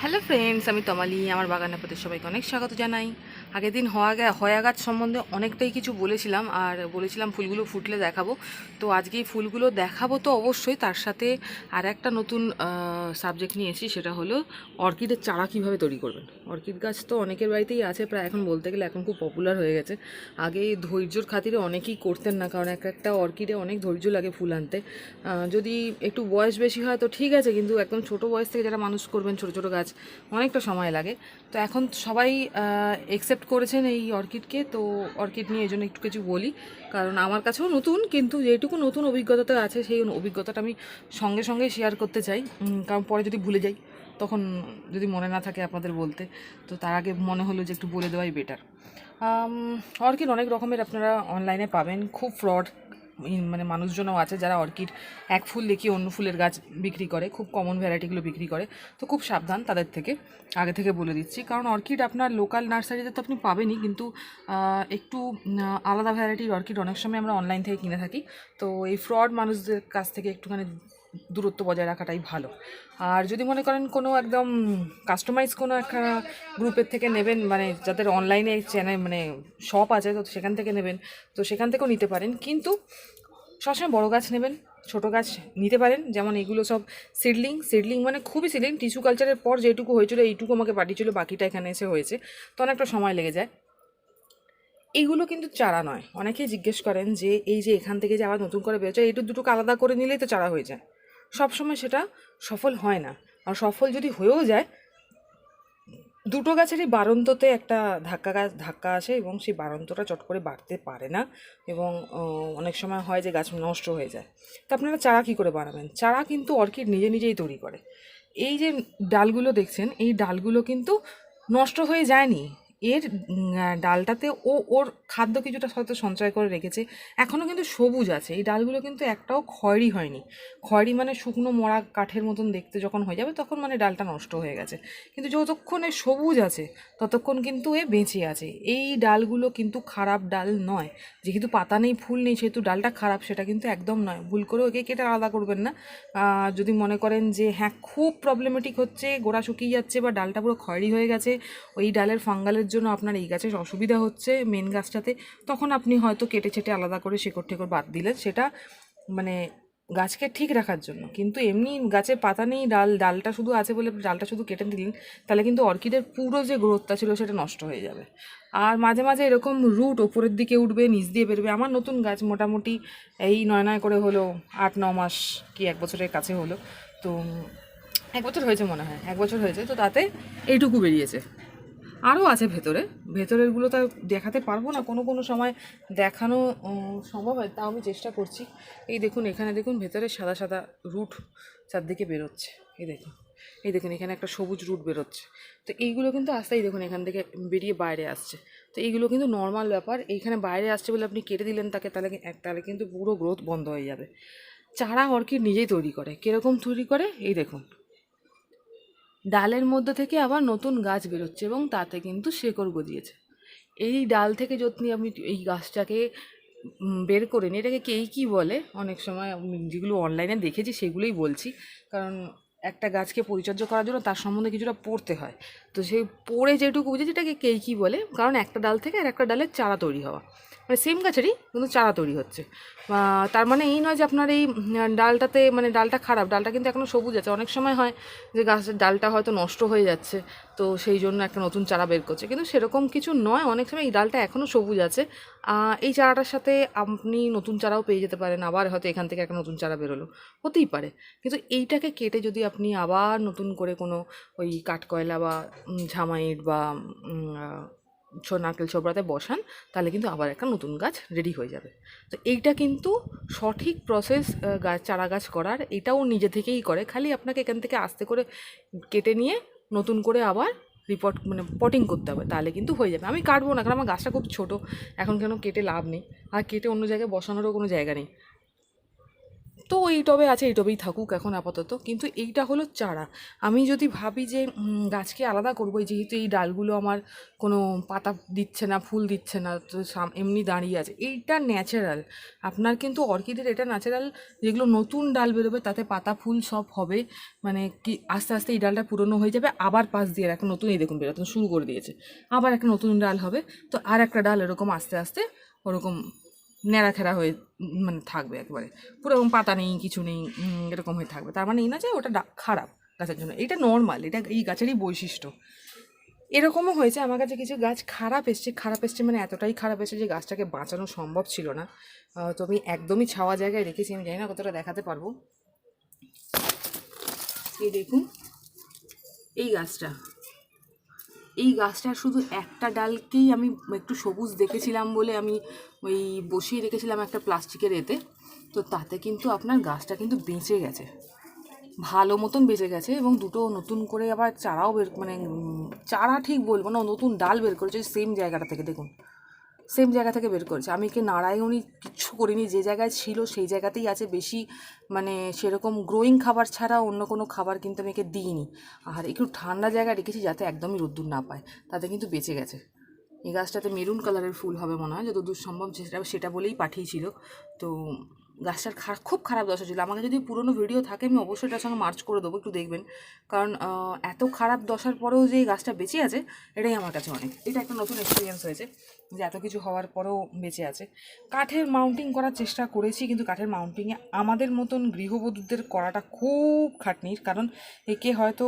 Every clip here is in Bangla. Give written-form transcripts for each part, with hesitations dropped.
হ্যালো ফ্রেন্ডস, আমি তমালি। আমার বাগানের প্রতি সবাইকে অনেক স্বাগত জানাই। আগের দিন হয়া গাছ সম্বন্ধে অনেকটাই কিছু বলেছিলাম, আর বলেছিলাম ফুলগুলো ফুটলে দেখাবো। তো আজকে এই ফুলগুলো দেখাবো তো অবশ্যই, তার সাথে আর একটা নতুন সাবজেক্ট নিয়েছি, সেটা হলো অর্কিডের চারা কীভাবে তৈরি করবেন। অর্কিড গাছ তো অনেকের বাড়িতেই আছে, প্রায় এখন বলতে গেলে এখন খুব পপুলার হয়ে গেছে। আগে ধৈর্যর খাতিরে অনেকেই করতেন না, কারণ একটা অর্কিডে অনেক ধৈর্য লাগে ফুল আনতে। যদি একটু বয়স বেশি হয় তো ঠিক আছে, কিন্তু একদম ছোটো বয়স থেকে যারা মানুষ করবেন ছোটো ছোটো গাছ, অনেকটা সময় লাগে। তো এখন সবাই একসেপ্ট করেছেন এই অর্কিডকে, তো অর্কিড নিয়ে এই জন্য একটু কিছু বলি, কারণ আমার কাছেও নতুন, কিন্তু যেটুকু নতুন অভিজ্ঞতাটা আছে সেই অভিজ্ঞতাটা আমি সঙ্গে সঙ্গে শেয়ার করতে চাই, কারণ পরে যদি ভুলে যাই তখন যদি মনে না থাকে আপনাদের বলতে, তো তার আগে মনে হলো যে একটু বলে দেওয়াই বেটার। অর্কিড অনেক রকমের আপনারা অনলাইনে পাবেন, খুব ফ্রড মানে মানুষজনও আছে যারা অর্কিড এক ফুল দেখিয়ে অন্য ফুলের গাছ বিক্রি করে, খুব কমন ভ্যারাইটিগুলো বিক্রি করে। তো খুব সাবধান তাদের থেকে, আগে থেকে বলে দিচ্ছি, কারণ অর্কিড আপনার লোকাল নার্সারিতে তো আপনি পাবেনই, কিন্তু একটু আলাদা ভ্যারাইটির অর্কিড অনেক সময় আমরা অনলাইন থেকে কিনে থাকি। তো এই ফ্রড মানুষদের কাছ থেকে একটুখানি দূরত্ব বজায় রাখাটাই ভালো। আর যদি মনে করেন কোনো একদম কাস্টমাইজ কোনো একটা গ্রুপের থেকে নেবেন, মানে যাদের অনলাইনে চ্যানেল মানে শপ আছে, তো সেখান থেকে নেবেন, তো সেখান থেকেও নিতে পারেন, কিন্তু সবসময় বড়ো গাছ নেবেন, ছোটো গাছ নিতে পারেন। যেমন এগুলো সব সিডলিং মানে খুবই সিডলিং, টিস্যু কালচারের পর যেটুকু হয়েছিল এইটুকু আমাকে পাঠিয়েছিল, বাকিটা এখানে এসে হয়েছে, তো অনেকটা সময় লেগে যায়। এইগুলো কিন্তু চারা নয়। অনেকেই জিজ্ঞেস করেন যে এই যে এখান থেকে যে আবার নতুন করে বেরোচ্ছে, এইটু দুটোকে আলাদা করে নিলেই তো চারা হয়ে যায়। সবসময় সেটা সফল হয় না, আর সফল যদি হয়েও যায়, দুটো গাছেরই বাড়ন্ততে একটা ধাক্কা আসে, এবং সেই বাড়ন্তটা চট করে বাড়তে পারে না, এবং অনেক সময় হয় যে গাছ নষ্ট হয়ে যায়। তো আপনারা চারা কী করে বানাবেন? চারা কিন্তু অর্কিড নিজে নিজেই তৈরি করে। এই যে ডালগুলো দেখছেন, এই ডালগুলো কিন্তু নষ্ট হয়ে যায়নি। এর ডালটাতে ওর খাদ্য কিছুটা হয়তো সঞ্চয় করে রেখেছে, এখনও কিন্তু সবুজ আছে। এই ডালগুলো কিন্তু একটাও খয়েরি হয়নি। খয়েরি মানে শুকনো মরা কাঠের মতন দেখতে যখন হয়ে যাবে, তখন মানে ডালটা নষ্ট হয়ে গেছে। কিন্তু যতক্ষণে সবুজ আছে ততক্ষণ কিন্তু এ বেঁচে আছে। এই ডালগুলো কিন্তু খারাপ ডাল নয়, যেহেতু পাতা নেই ফুল নেই সেহেতু ডালটা খারাপ, সেটা কিন্তু একদম নয়। ভুল করে ওকে কেটে আলাদা করবেন না। যদি মনে করেন যে হ্যাঁ খুব প্রবলেমেটিক হচ্ছে, গোড়া শুকিয়ে যাচ্ছে বা ডালটা পুরো খয়েরি হয়ে গেছে, ওই ডালের ফাঙ্গালের জন্য আপনার এই গাছের অসুবিধা হচ্ছে মেন গাছটাতে, তখন আপনি হয়তো কেটে ছেটে আলাদা করে শেকড় টেকড় বাদ দিলেন, সেটা মানে গাছকে ঠিক রাখার জন্য। কিন্তু এমনি গাছের পাতা নেই, ডালটা শুধু আছে বলে ডালটা শুধু কেটে দিলেন, তাহলে কিন্তু অর্কিডের পুরো যে গ্রোথটা ছিল সেটা নষ্ট হয়ে যাবে। আর মাঝে মাঝে এরকম রুট ওপরের দিকে উঠবে, নিচ দিয়ে বেরোবে। আমার নতুন গাছ মোটামুটি এই 9 করে হলো, 8-9 মাস কি 1 বছরের কাছে হলো, তো 1 বছর হয়েছে মনে হয়, 1 বছর হয়েছে, তো তাতে এইটুকু বেরিয়েছে। আরও আছে ভেতরেরগুলো তো দেখাতে পারবো না, কোনো সময় দেখানো সম্ভব হয়, তাও আমি চেষ্টা করছি। এই দেখুন, এখানে দেখুন ভেতরে সাদা সাদা রুট চারদিকে বেরোচ্ছে, এই দেখুন এখানে একটা সবুজ রুট বেরোচ্ছে। তো এইগুলো কিন্তু আস্তেই দেখুন এখান থেকে বেরিয়ে বাইরে আসছে। তো এইগুলো কিন্তু নর্মাল ব্যাপার। এইখানে বাইরে আসছে বলে আপনি কেটে দিলেন তাকে, তাহলে কিন্তু পুরো গ্রোথ বন্ধ হয়ে যাবে। চারা অর্কিড নিজেই তৈরি করে। কীরকম তৈরি করে? এই দেখুন, ডালের মধ্যে থেকে আবার নতুন গাছ বেরোচ্ছে, এবং তাতে কিন্তু শেকড় গজিয়েছে। এই ডাল থেকে যদি আপনি এই গাছটাকে বের করে নিয়ে, এটাকে কেই কী বলে, অনেক সময় আমি যেগুলো অনলাইনে দেখেছি সেগুলোই বলছি, কারণ একটা গাছকে পরিচর্যা করার জন্য তার সম্বন্ধে কিছুটা পড়তে হয়। তো সেই পড়ে যেটুকু বুঝেছি এটাকে কেই কী বলে, কারণ একটা ডাল থেকে আর একটা ডালের চারা তৈরি হওয়া, মানে সেম গাছেরই কিন্তু চারা তৈরি হচ্ছে। তার মানে এই নয় যে আপনার এই ডালটাতে মানে ডালটা খারাপ, ডালটা কিন্তু এখনও সবুজ আছে। অনেক সময় হয় যে গাছের ডালটা হয়তো নষ্ট হয়ে যাচ্ছে, তো সেই জন্য একটা নতুন চারা বের করছে, কিন্তু সেরকম কিছু নয়। অনেক সময় এই ডালটা এখনও সবুজ আছে, এই চারাটার সাথে আপনি নতুন চারাও পেয়ে যেতে পারেন, আবার হয়তো এখান থেকে একটা নতুন চারা বেরোলো, হতেই পারে। কিন্তু এইটাকে কেটে যদি আপনি আবার নতুন করে কোনো ওই কাঠকয়লা বা ঝামাইট বা নারকেল ছোবড়াতে বসান, তাহলে কিন্তু আবার একটা নতুন গাছ রেডি হয়ে যাবে। তো এইটা কিন্তু সঠিক প্রসেস চারা গাছ করার, এটাও নিজে থেকেই করে, খালি আপনাকে এখান থেকে আস্তে করে কেটে নিয়ে নতুন করে আবার পটিং করতে হবে, তাহলে কিন্তু হয়ে যাবে। আমি কাটবো না, কারণ আমার গাছটা খুব ছোটো, এখন কেন কেটে লাভ নেই, আর কেটে অন্য জায়গায় বসানোরও কোনো জায়গা নেই। তো এই টবে আছে, এই টবেই থাকুক এখন আপাতত। কিন্তু এইটা হলো চারা। আমি যদি ভাবি যে গাছকে আলাদা করবো, যেহেতু এই ডালগুলো আমার কোনো পাতা দিচ্ছে না, ফুল দিচ্ছে না, তো এমনি দাঁড়িয়ে আছে, এইটা ন্যাচারাল। আপনার কিন্তু অর্কিডের এটা ন্যাচারাল, যেগুলো নতুন ডাল বেরোবে তাতে পাতা ফুল সব হবে, মানে কি আস্তে আস্তে এই ডালটা পুরনো হয়ে যাবে, আবার পাশ দিয়ে একটা নতুন, এই দেখুন বেরোতে শুরু করে দিয়েছে, আবার একটা নতুন ডাল হবে, তো আর একটা ডাল এরকম আস্তে আস্তে ওরকম ন্যাড়াখেরা হয়ে মানে থাকবে একেবারে, পুরো এরকম পাতা নেই, কিছু নেই, এরকম হয়ে থাকবে। তার মানে এই না যে ওটা খারাপ গাছের জন্য, এটা নর্মাল, এটা এই গাছেরই বৈশিষ্ট্য। এরকমও হয়েছে আমার কাছে কিছু গাছ খারাপ এসছে, খারাপ এসছে মানে এতটাই খারাপ এসছে যে গাছটাকে বাঁচানো সম্ভব ছিল না। তো আমি একদমই ছাওয়া জায়গায় রেখেছি, আমি জানি না কতটা দেখাতে পারবো। এই দেখুন এই গাছটা, এই গাছটার শুধু একটা ডালকেই আমি একটু সবুজ দেখেছিলাম বলে আমি ওই বসিয়ে রেখেছিলাম একটা প্লাস্টিকের এতে, তো তাতে কিন্তু আপনার গাছটা কিন্তু বেঁচে গেছে, ভালো মতন বেঁচে গেছে, এবং দুটো নতুন করে আবার চারাও বের, মানে চারা ঠিক বলবো না, নতুন ডাল বের করেছে সেম জায়গাটা থেকে, দেখুন সেম জায়গা থেকে বের করেছে। আমি কি নারায়ণী কিচ্ছু করিনি, যে জায়গায় ছিল সেই জায়গাতেই আছে, বেশি মানে সেরকম গ্রোয়িং খাবার ছাড়া অন্য কোনো খাবার কিন্তু আমি একে দিইনি। আর একটু ঠান্ডা জায়গায় রেখেছি যাতে একদমই রোদ্দুর না পায়, তাতে কিন্তু বেঁচে গেছে। এই গাছটাতে মেরুন কালারের ফুল হবে মনে হয়, যতদূর সম্ভব সেটা বলেই পাঠিয়েছিল। তো গাছটার খুব খারাপ দশা ছিল। আমাকে যদি পুরনো ভিডিও থাকে আমি অবশ্যই এটার সঙ্গে মার্চ করে দেবো, একটু দেখবেন। কারণ এত খারাপ দশার পরেও যে এই গাছটা বেঁচে আছে এটাই আমার কাছে অনেক, এটা একটা নতুন এক্সপিরিয়েন্স হয়েছে যে এত কিছু হওয়ার পরেও বেঁচে আছে। কাঠের মাউন্টিং করার চেষ্টা করেছি, কিন্তু কাঠের মাউন্টিংয়ে আমাদের মতন গৃহবধূদের করাটা খুব খাটনির, কারণ একে হয়তো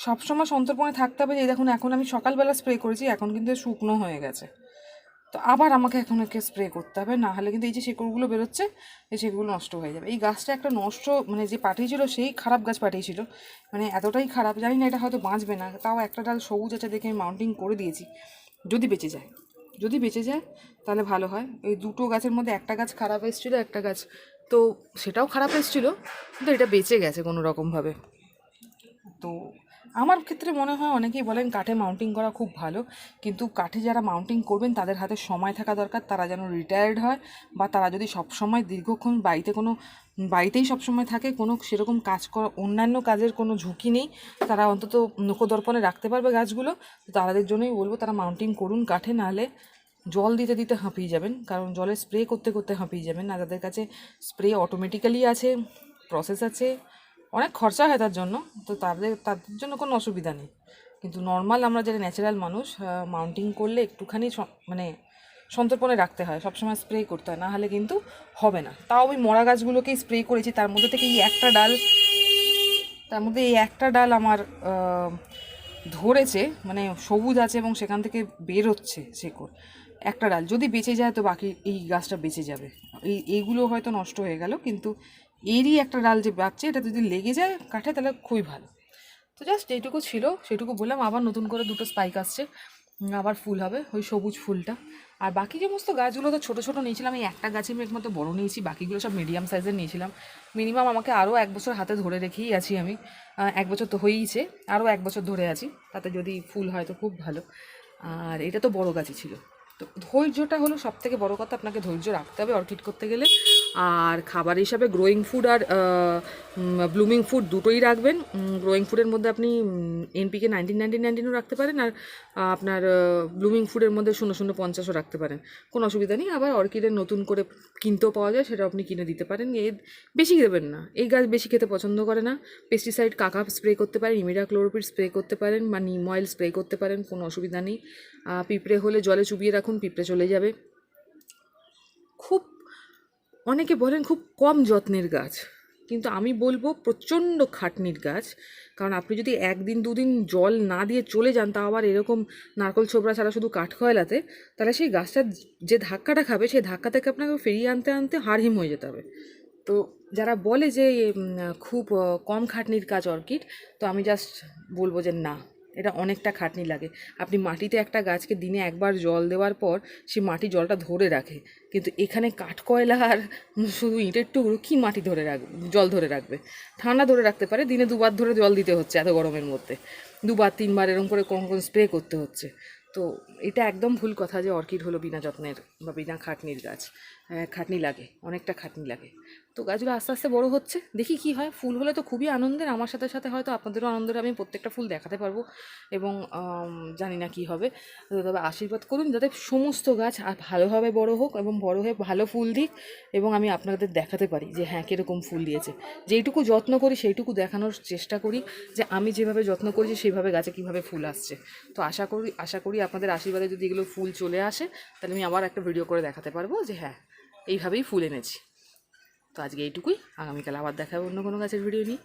সবসময় সন্তর্পণে থাকতে হবে। এই দেখুন এখন আমি সকালবেলা স্প্রে করেছি, এখন কিন্তু শুকনো হয়ে গেছে, তো আবার আমাকে এখন একে স্প্রে করতে হবে, না হলে কিন্তু এই যে শেকড়গুলো বেরোচ্ছে এই শেকড়গুলো নষ্ট হয়ে যাবে। এই গাছটা একটা নষ্ট, মানে যে পাঠিয়েছিল সেই খারাপ গাছ পাঠিয়েছিল, মানে এতটাই খারাপ, জানি না এটা হয়তো বাঁচবে না, তাও একটা ডাল সবুজ আছে দেখে আমি মাউন্টিং করে দিয়েছি, যদি বেঁচে যায়, যদি বেঁচে যায় তাহলে ভালো হয়। এই দুটো গাছের মধ্যে একটা গাছ খারাপ এসেছিলো, একটা গাছ তো সেটাও খারাপ এসেছিলো, কিন্তু এটা বেঁচে গেছে কোনো রকমভাবে। তো আমার ক্ষেত্রে মনে হয়, অনেকেই বলেন কাঠে মাউন্টিং করা খুব ভালো, কিন্তু কাঠে যারা মাউন্টিং করবেন তাদের হাতে সময় থাকা দরকার, তারা যেন রিটায়ার্ড হয়, বা তারা যদি সবসময় দীর্ঘক্ষণ বাড়িতেই সবসময় থাকে, কোনো সেরকম কাজ করা, অন্যান্য কাজের কোনো ঝুঁকি নেই, তারা অন্তত নখদর্পণে রাখতে পারবে গাছগুলো, তো তাদের জন্যই বলবো তারা মাউন্টিং করুন কাঠে, নাহলে জল দিতে দিতে হাঁপিয়ে যাবেন, কারণ জলে স্প্রে করতে করতে হাঁপিয়ে যাবেন। আর তাদের কাছে স্প্রে অটোমেটিক্যালি আছে, প্রসেস আছে, অনেক খরচা হয় তার জন্য, তো তাদের জন্য কোনো অসুবিধা নেই। কিন্তু নর্মাল আমরা যারা ন্যাচারাল মানুষ, মাউন্টিং করলে একটুখানি মানে সন্তর্পণে রাখতে হয়, সবসময় স্প্রে করতে হয়, না হলে কিন্তু হবে না। তাও ওই মরা গাছগুলোকেই স্প্রে করেছি, তার মধ্যে থেকে এই একটা ডাল আমার ধরেছে, মানে সবুজ আছে এবং সেখান থেকে বেরোচ্ছে শেকড়, একটা ডাল যদি বেঁচে যায় তো বাকি এই গাছটা বেঁচে যাবে। এইগুলো হয়তো নষ্ট হয়ে গেল, কিন্তু এরই একটা ডাল যে বাচ্চা, এটা যদি লেগে যায় কাঠে তাহলে খুবই ভালো। তো জাস্ট এইটুকু ছিল, সেটুকু বললাম। আবার নতুন করে দুটো স্পাইক আসছে, আবার ফুল হবে ওই সবুজ ফুলটা। আর বাকি সমস্ত গাছগুলো তো ছোটো ছোটো নিয়েছিলাম, এই একটা গাছে আমি একমাত্র বড়ো নিয়েছি, বাকিগুলো সব মিডিয়াম সাইজের নিয়েছিলাম। মিনিমাম আমাকে আরও 1 বছর হাতে ধরে রেখেই আছি আমি, 1 বছর তো হয়েইছে, আরও 1 বছর ধরে আছি, তাতে যদি ফুল হয় তো খুব ভালো। আর এটা তো বড়ো গাছই ছিল। তো ধৈর্যটা হলো সবথেকে বড় কথা, আপনাকে ধৈর্য রাখতে হবে অর্কিড করতে গেলে। আর খাবার হিসাবে গ্রোয়িং ফুড আর ব্লুমিং ফুড দুটোই রাখবেন। গ্রোয়িং ফুডের মধ্যে আপনি এনপিকে 19-19-19ও রাখতে পারেন, আর আপনার ব্লুমিং ফুডের মধ্যে 00-50ও রাখতে পারেন, কোনো অসুবিধা নেই। আবার অর্কিডের নতুন করে কিনতেও পাওয়া যায়, সেটা আপনি কিনে দিতে পারেন। বেশি দেবেন না, এই গাছ বেশি খেতে পছন্দ করে না। পেস্টিসাইড কাকা স্প্রে করতে পারেন, ইমিডাক্লোরোপিড স্প্রে করতে পারেন, বা নিম অয়েল স্প্রে করতে পারেন, কোনো অসুবিধা নেই। পিঁপড়ে হলে জলে চুবিয়ে রাখুন, পিঁপড়ে চলে যাবে। খুব অনেকে বলেন খুব কম যত্নের গাছ, কিন্তু আমি বলবো প্রচণ্ড খাটনির গাছ। কারণ আপনি যদি 1-2 দিন জল না দিয়ে চলে যান, তা আবার এরকম নারকল ছোবড়া ছাড়া শুধু কাঠ খয়লাতে, তাহলে সেই গাছটা যে ধাক্কাটা খাবে সেই ধাক্কা থেকে আপনাকে ফিরিয়ে আনতে আনতে হাড়হিম হয়ে যেতে হবে। তো যারা বলে যে খুব কম খাটনির কাজ অর্কিড, তো আমি জাস্ট বলবো যে না, এটা অনেকটা খাটনি লাগে। আপনি মাটিতে একটা গাছকে দিনে একবার জল দেওয়ার পর সে মাটি জলটা ধরে রাখে, কিন্তু এখানে কাঠকয়লা আর শুধু ইটের টুকরো কী মাটি ধরে রাখবে, জল ধরে রাখবে? ঠান্ডা ধরে রাখতে পারে, দিনে 2বার ধরে জল দিতে হচ্ছে এত গরমের মধ্যে, 2-3বার এরকম করে কোন স্প্রে করতে হচ্ছে। তো এটা একদম ভুল কথা যে অর্কিড হলো বিনা যত্নের বা বিনা খাটনির গাছ। খাটনি লাগে, অনেকটা খাটনি লাগে। তো গাছগুলো আস্তে আস্তে বড় হচ্ছে, দেখি কি হয়। ফুল হলে তো খুবই আনন্দের, আমার সাথে সাথে হয়তো আপনাদেরও আনন্দের, আমি প্রত্যেকটা ফুল দেখাতে পারবো। এবং জানি না কি হবে, তবে আশীর্বাদ করুন যাতে সমস্ত গাছ আর ভালোভাবে বড় হোক এবং বড় হয়ে ভালো ফুল দিক, এবং আমি আপনাদের দেখাতে পারি যে হ্যাঁ কীরকম ফুল দিয়েছে। যেইটুকু যত্ন করি সেইটুকু দেখানোর চেষ্টা করি, যে আমি যেভাবে যত্ন করেছি সেইভাবে গাছে কীভাবে ফুল আসছে। তো আশা করি আপনাদের আশীর্বাদে যদি এগুলো ফুল চলে আসে, তাহলে আমি আবার একটা ভিডিও করে দেখাতে পারবো যে হ্যাঁ এইভাবেই ফুল এনেছি। তো আজকে এইটুকুই, আগামীকাল আবার দেখাবো অন্য কোনো গাছের ভিডিও নিয়ে।